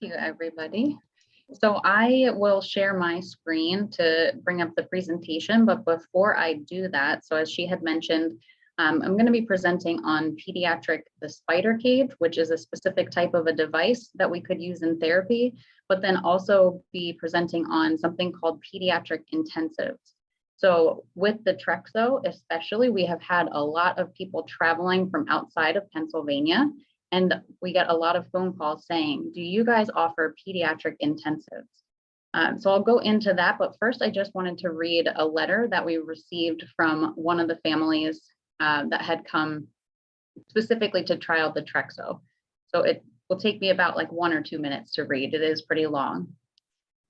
you, everybody. So I will share my screen to bring up the presentation, but before I do that, so as she had mentioned, I'm going to be presenting on pediatric, the Spider Cage, which is a specific type of a device that we could use in therapy, but then also be presenting on something called pediatric intensives. So with the Trexo, especially, we have had a lot of people traveling from outside of Pennsylvania, and we get a lot of phone calls saying, do you guys offer pediatric intensives? So I'll go into that, but first I just wanted to read a letter that we received from one of the families that had come specifically to try out the Trexo. So it will take me about like 1 or 2 minutes to read. It is pretty long.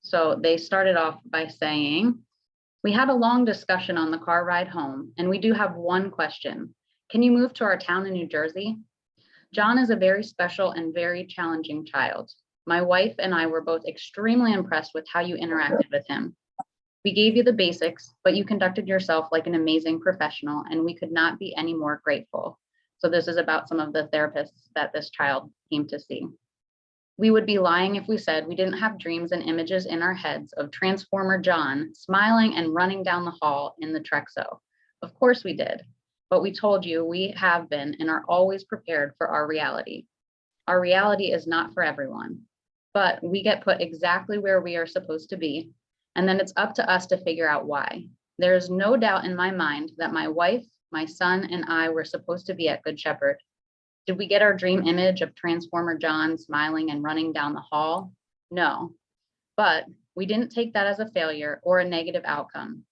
So they started off by saying, we had a long discussion on the car ride home, and we do have one question. Can you move to our town in New Jersey? John is a very special and very challenging child. My wife and I were both extremely impressed with how you interacted with him. We gave you the basics, but you conducted yourself like an amazing professional, and we could not be any more grateful. So this is about some of the therapists that this child came to see. We would be lying if we said we didn't have dreams and images in our heads of Transformer John smiling and running down the hall in the Trexo. Of course we did. But we told you we have been and are always prepared for our reality. Our reality is not for everyone, but we get put exactly where we are supposed to be, and then it's up to us to figure out why. There is no doubt in my mind that my wife, my son, and I were supposed to be at Good Shepherd. Did we get our dream image of Transformer John smiling and running down the hall? No, but we didn't take that as a failure or a negative outcome.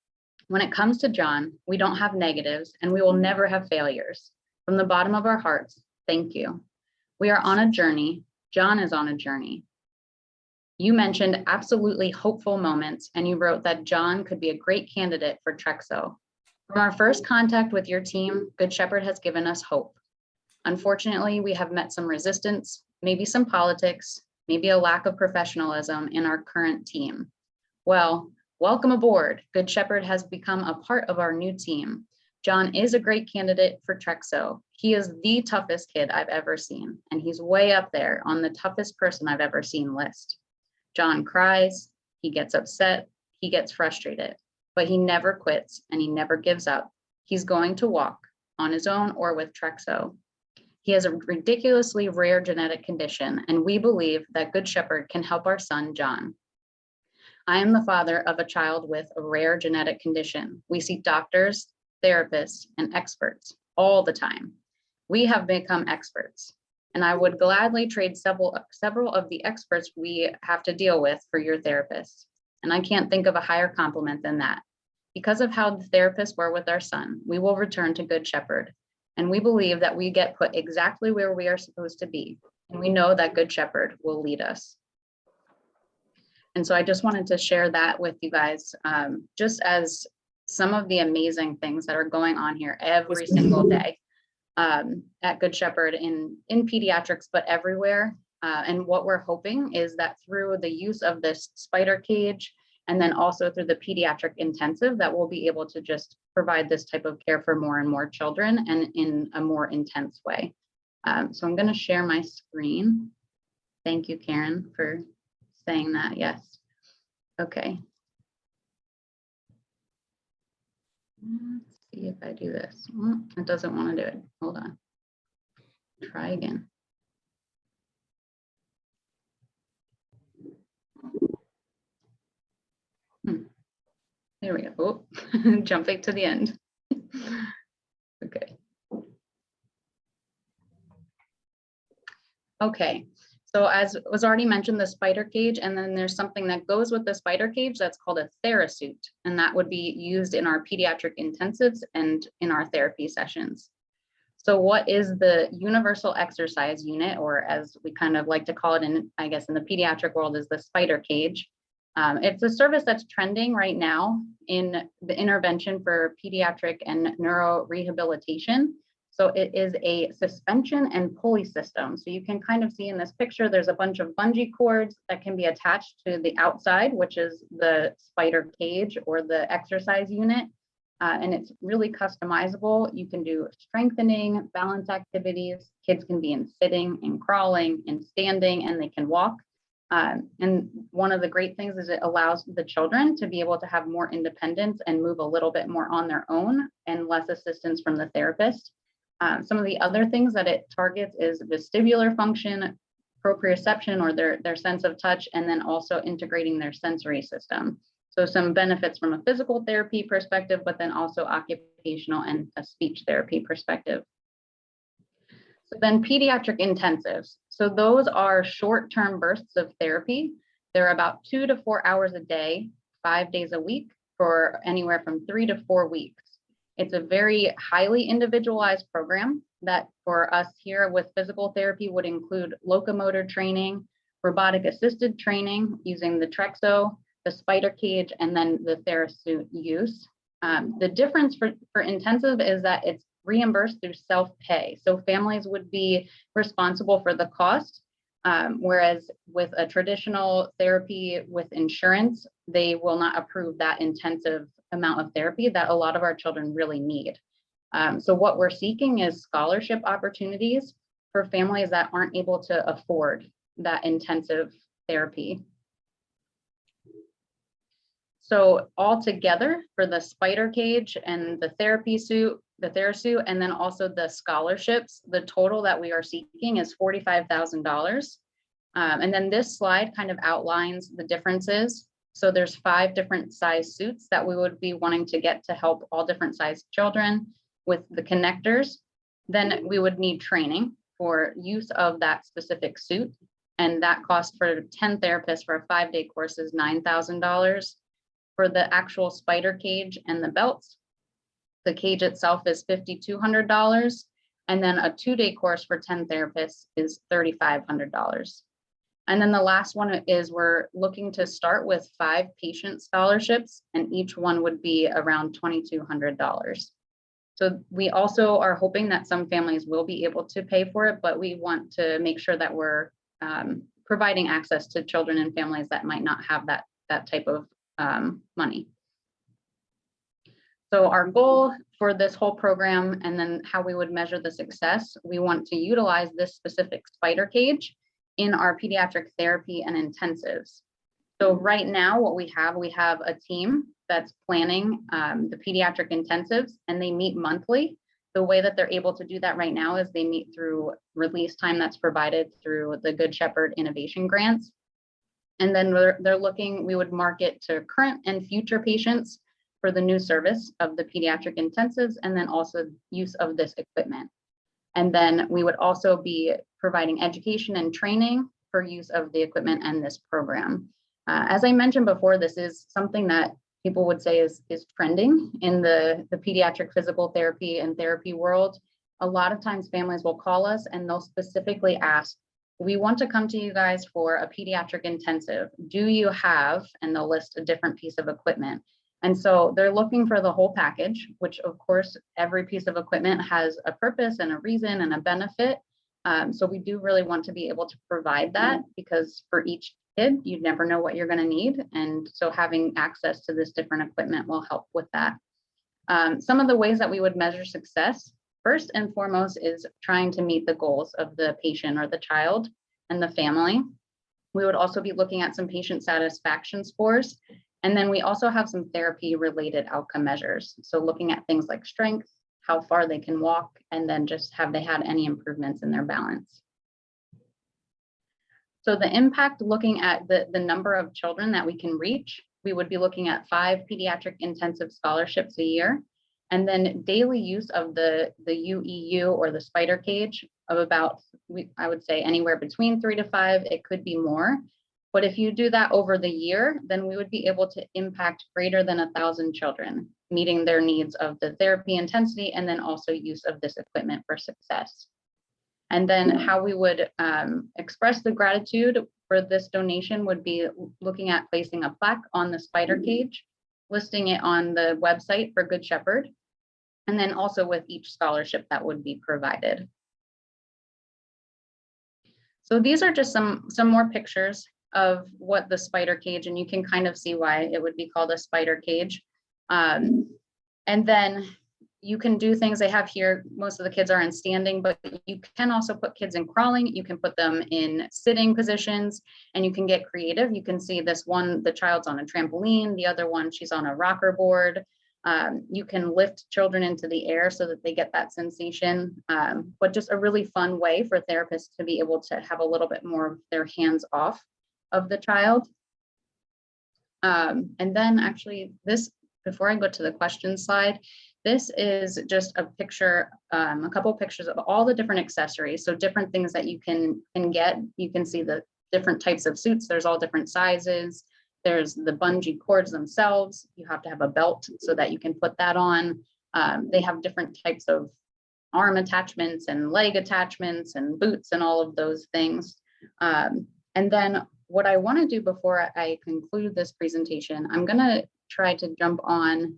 When it comes to John, we don't have negatives and we will never have failures. From the bottom of our hearts, thank you. We are on a journey. John is on a journey. You mentioned absolutely hopeful moments, and you wrote that John could be a great candidate for Trexo. From our first contact with your team, Good Shepherd has given us hope. Unfortunately, we have met some resistance, maybe some politics, maybe a lack of professionalism in our current team. Well, welcome aboard. Good Shepherd has become a part of our new team. John is a great candidate for Trexo. He is the toughest kid I've ever seen, and he's way up there on the toughest person I've ever seen list. John cries, he gets upset, he gets frustrated, but he never quits and he never gives up. He's going to walk on his own or with Trexo. He has a ridiculously rare genetic condition, and we believe that Good Shepherd can help our son, John. I am the father of a child with a rare genetic condition. We see doctors, therapists, and experts all the time. We have become experts, and I would gladly trade several of the experts we have to deal with for your therapists. And I can't think of a higher compliment than that. Because of how the therapists were with our son, we will return to Good Shepherd. And we believe that we get put exactly where we are supposed to be. And we know that Good Shepherd will lead us. And so I just wanted to share that with you guys, just as some of the amazing things that are going on here every single day at Good Shepherd in pediatrics, but everywhere. And what we're hoping is that through the use of this Spider Cage, and then also through the pediatric intensive, that we'll be able to just provide this type of care for more and more children and in a more intense way. So I'm going to share my screen. Thank you, Karen, for saying that. Yes. Okay. Let's see if I do this. It doesn't want to do it. Hold on. Try again. There we go. Oh, jumping to the end. Okay. Okay. So as was already mentioned, the Spider Cage, and then there's something that goes with the Spider Cage that's called a Therasuit, and that would be used in our pediatric intensives and in our therapy sessions. So what is the universal exercise unit, or as we kind of like to call it in, I guess, in the pediatric world, is the Spider Cage. It's a service that's trending right now in the intervention for pediatric and neuro rehabilitation. So it is a suspension and pulley system. So you can kind of see in this picture, there's a bunch of bungee cords that can be attached to the outside, which is the Spider Cage or the exercise unit. And it's really customizable. You can do strengthening, balance activities. Kids can be in sitting and crawling and standing, and they can walk. And one of the great things is it allows the children to be able to have more independence and move a little bit more on their own and less assistance from the therapist. Some of the other things that it targets is vestibular function, proprioception, or their sense of touch, and then also integrating their sensory system. So some benefits from a physical therapy perspective, but then also occupational and a speech therapy perspective. So then pediatric intensives. So those are short-term bursts of therapy. They're about 2 to 4 hours a day, 5 days a week for anywhere from 3 to 4 weeks. It's a very highly individualized program that for us here with physical therapy would include locomotor training, robotic assisted training using the Trexo, the Spider Cage, and then the Therasuit use. The difference for intensive is that it's reimbursed through self-pay. So families would be responsible for the cost, whereas with a traditional therapy with insurance, they will not approve that intensive amount of therapy that a lot of our children really need. So what we're seeking is scholarship opportunities for families that aren't able to afford that intensive therapy. So altogether for the Spider Cage and the Therasuit, and then also the scholarships, the total that we are seeking is $45,000. And then this slide kind of outlines the differences. So there's 5 different size suits that we would be wanting to get to help all different size children with the connectors. Then we would need training for use of that specific suit. And that cost for 10 therapists for a 5-day course is $9,000. For the actual Spider Cage and the belts, the cage itself is $5,200. And then a 2-day course for 10 therapists is $3,500. And then the last one is we're looking to start with 5 patient scholarships, and each one would be around $2,200. So we also are hoping that some families will be able to pay for it, but we want to make sure that we're providing access to children and families that might not have that type of money. So our goal for this whole program, and then how we would measure the success, we want to utilize this specific Spider Cage in our pediatric therapy and intensives. So right now what we have a team that's planning the pediatric intensives, and they meet monthly. The way that they're able to do that right now is they meet through release time that's provided through the Good Shepherd Innovation Grants. And then we would market to current and future patients for the new service of the pediatric intensives, and then also use of this equipment. And then we would also be providing education and training for use of the equipment and this program. As I mentioned before, this is something that people would say is trending in the pediatric physical therapy and therapy world. A lot of times families will call us and they'll specifically ask, we want to come to you guys for a pediatric intensive. Do you have, and they'll list a different piece of equipment. And so they're looking for the whole package, which of course, every piece of equipment has a purpose and a reason and a benefit. So we do really want to be able to provide that, because for each kid, you never know what you're going to need. And so having access to this different equipment will help with that. Some of the ways that we would measure success, first and foremost, is trying to meet the goals of the patient or the child and the family. We would also be looking at some patient satisfaction scores. And then we also have some therapy related outcome measures. So looking at things like strength, how far they can walk, and then just have they had any improvements in their balance. So the impact, looking at the number of children that we can reach, we would be looking at 5 pediatric intensive scholarships a year, and then daily use of the UEU or the Spider Cage of about, I would say anywhere between 3 to 5, it could be more. But if you do that over the year, then we would be able to impact greater than 1,000 children, meeting their needs of the therapy intensity and then also use of this equipment for success. And then how we would express the gratitude for this donation would be looking at placing a plaque on the Spider Cage, listing it on the website for Good Shepherd, and then also with each scholarship that would be provided. So these are just some more pictures of what the Spider Cage, and you can kind of see why it would be called a Spider Cage. And then you can do things they have here. Most of the kids are in standing, but you can also put kids in crawling. You can put them in sitting positions, and you can get creative. You can see this one, the child's on a trampoline. The other one, she's on a rocker board. You can lift children into the air so that they get that sensation, but just a really fun way for therapists to be able to have a little bit more of their hands off of the child. And then actually this, before I go to the question slide, this is just a picture, a couple pictures of all the different accessories. So different things that you can get. You can see the different types of suits. There's all different sizes. There's the bungee cords themselves. You have to have a belt so that you can put that on. They have different types of arm attachments and leg attachments and boots and all of those things. And then what I want to do before I conclude this presentation, I'm going to try to jump on.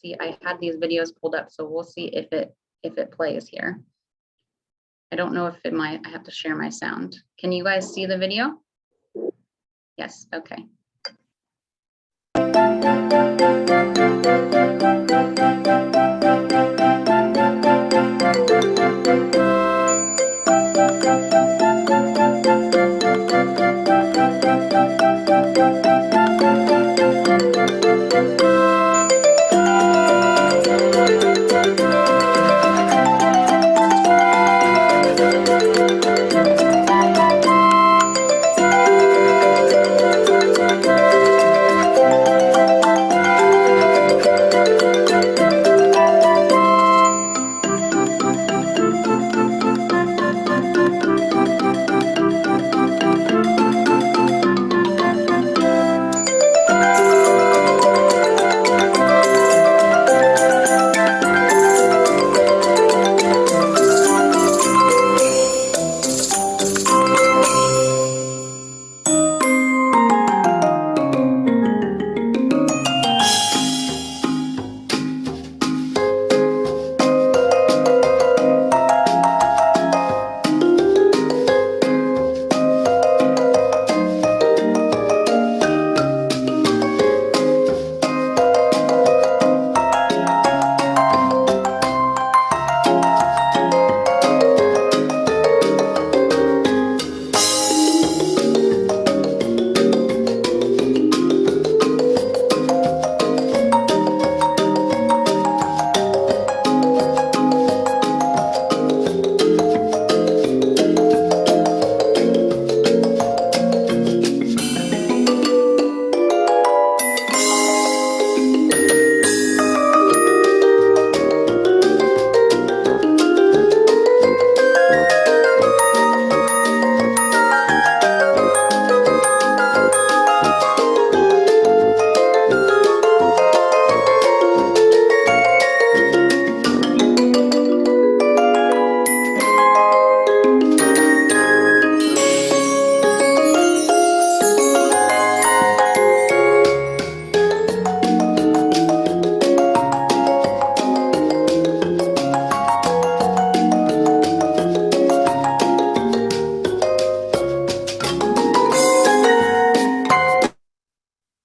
See, I had these videos pulled up, so we'll see if it plays here. I don't know if it might. I have to share my sound. Can you guys see the video? Yes, okay.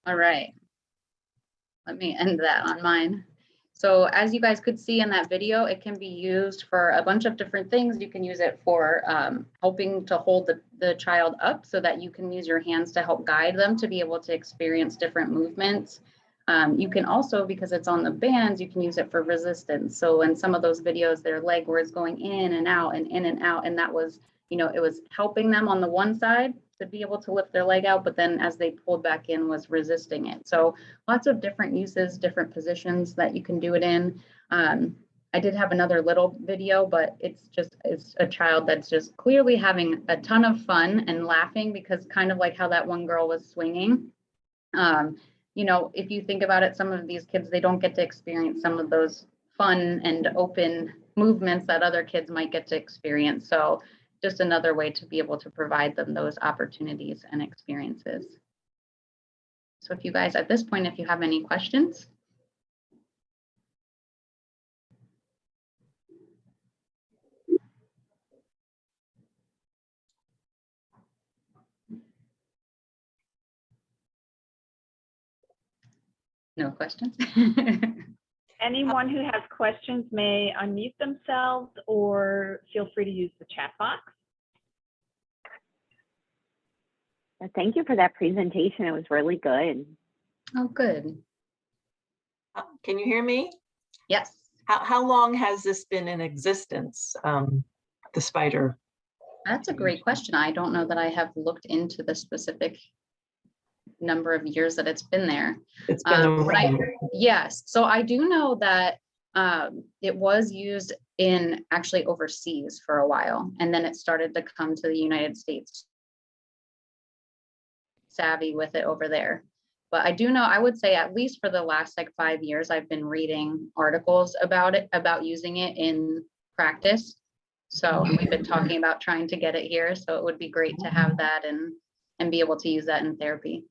All right, let me end that on mine. So as you guys could see in that video, it can be used for a bunch of different things. You can use it for helping to hold the child up so that you can use your hands to help guide them to be able to experience different movements. You can also, because it's on the bands, you can use it for resistance. So in some of those videos, their leg was going in and out and in and out, and that was, you know, it was helping them on the one side to be able to lift their leg out, but then as they pulled back in was resisting it. So lots of different uses, different positions that you can do it in. I did have another little video, but it's a child that's just clearly having a ton of fun and laughing, because kind of like how that one girl was swinging. You know, if you think about it, some of these kids, they don't get to experience some of those fun and open movements that other kids might get to experience. So just another way to be able to provide them those opportunities and experiences. So if you guys, at this point, if you have any questions. No questions? Anyone who has questions may unmute themselves or feel free to use the chat box. Thank you for that presentation. It was really good. Oh, good. Can you hear me? Yes. How long has this been in existence, the Spider? That's a great question. I don't know that I have looked into the specific number of years that it's been there. It's been around. Yes. So I do know that it was used in actually overseas for a while, and then it started to come to the United States. Savvy with it over there. But I do know, I would say at least for the last like 5 years, I've been reading articles about it, about using it in practice. So we've been talking about trying to get it here. So it would be great to have that and be able to use that in therapy.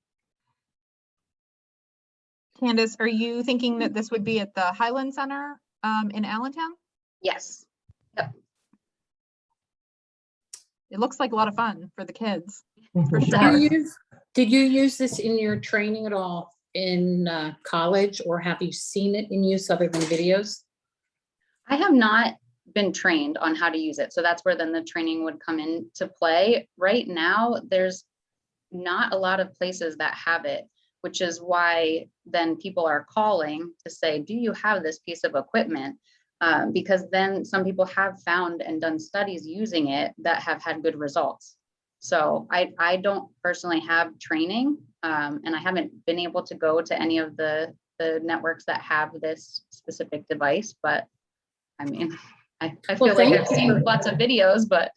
Candace, are you thinking that this would be at the Highland Center in Allentown? Yes. Yep. It looks like a lot of fun for the kids, for Mhm. sure. Did you use this in your training at all in college, or have you seen it in use other than videos? I have not been trained on how to use it. So that's where then the training would come into play. Right now, there's not a lot of places that have it, which is why then people are calling to say, do you have this piece of equipment? Because then some people have found and done studies using it that have had good results. So I don't personally have training, and I haven't been able to go to any of the networks that have this specific device, but I mean, I feel like I've seen lots of videos, but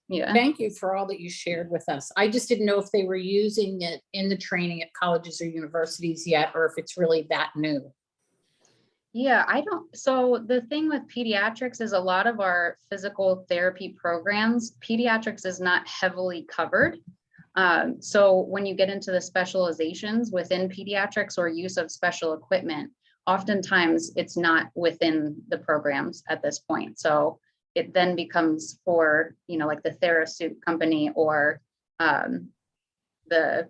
yeah. Thank you for all that you shared with us. I just didn't know if they were using it in the training at colleges or universities yet, or if it's really that new. Yeah, I don't. So the thing with pediatrics is a lot of our physical therapy programs, pediatrics is not heavily covered. So when you get into the specializations within pediatrics or use of special equipment, oftentimes it's not within the programs at this point. So it then becomes for, like the Therasuit company or the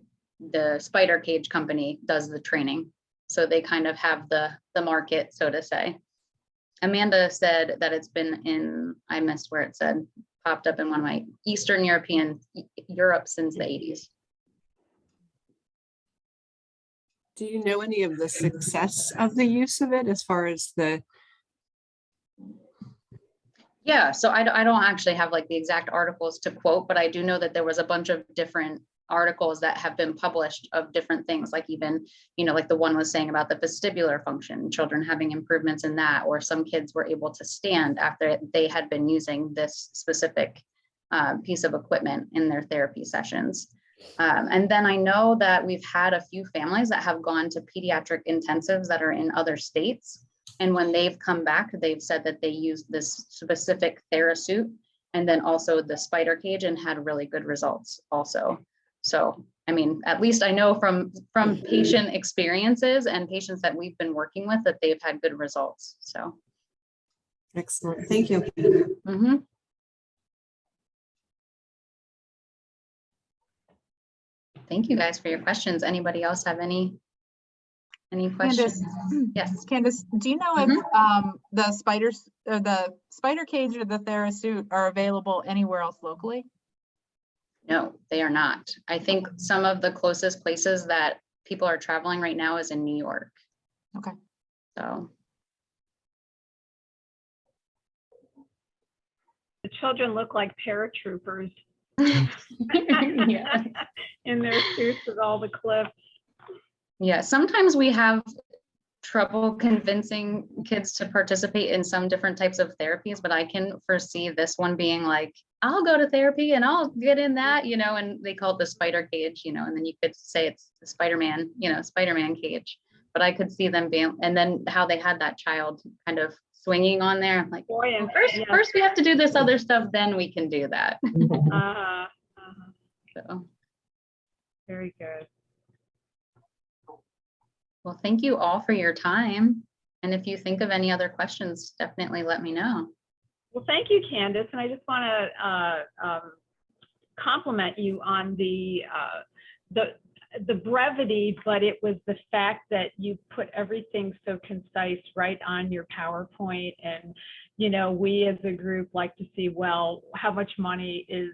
Spider Cage company does the training. So they kind of have the market, so to say. Amanda said that it's been in, I missed where it said, popped up in one of my Eastern Europe since the 80s. Do you know any of the success of the use of it as far as the? Yeah, so I don't actually have like the exact articles to quote, but I do know that there was a bunch of different articles that have been published of different things, like even, like the one was saying about the vestibular function, children having improvements in that, or some kids were able to stand after they had been using this specific piece of equipment in their therapy sessions. And then I know that we've had a few families that have gone to pediatric intensives that are in other states. And when they've come back, they've said that they used this specific Therasuit and then also the Spider Cage and had really good results also. So, I mean, at least I know from patient experiences and patients that we've been working with that they've had good results. So. Excellent, thank you. Mm-hmm. Thank you guys for your questions. Anybody else have any questions? Candace, Yes. Candace, do you know if the Spider Cage or the Therasuit are available anywhere else locally? No, they are not. I think some of the closest places that people are traveling right now is in New York. Okay. So. The children look like paratroopers Yeah. in their suits with all the clips. Yeah, sometimes we have trouble convincing kids to participate in some different types of therapies, but I can foresee this one being like, I'll go to therapy and I'll get in that, and they call it the Spider Cage, and then you could say it's the Spider-Man, Spider-Man cage. But I could see them being, and then how they had that child kind of swinging on there. I'm like, well, first we have to do this other stuff, then we can do that. So. Very good. Well, thank you all for your time. And if you think of any other questions, definitely let me know. Well, thank you, Candace. And I just want to compliment you on the the brevity, but it was the fact that you put everything so concise right on your PowerPoint. And, you know, we as a group like to see, well, how much money is,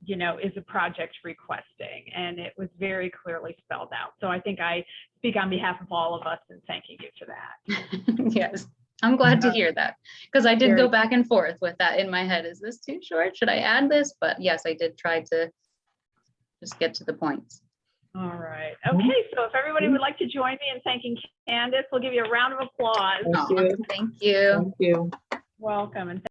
you know, is a project requesting? And it was very clearly spelled out. So I think I speak on behalf of all of us in thanking you for that. Yes, I'm glad to hear that, because I did Very go back and forth with that in my head. Is this too short? Should I add this? But yes, I did try to just get to the points. All right. Okay. So if everybody would like to join me in thanking Kandis, we'll give you a round of applause. Thank Aw, you. thank you. Thank you. Welcome. And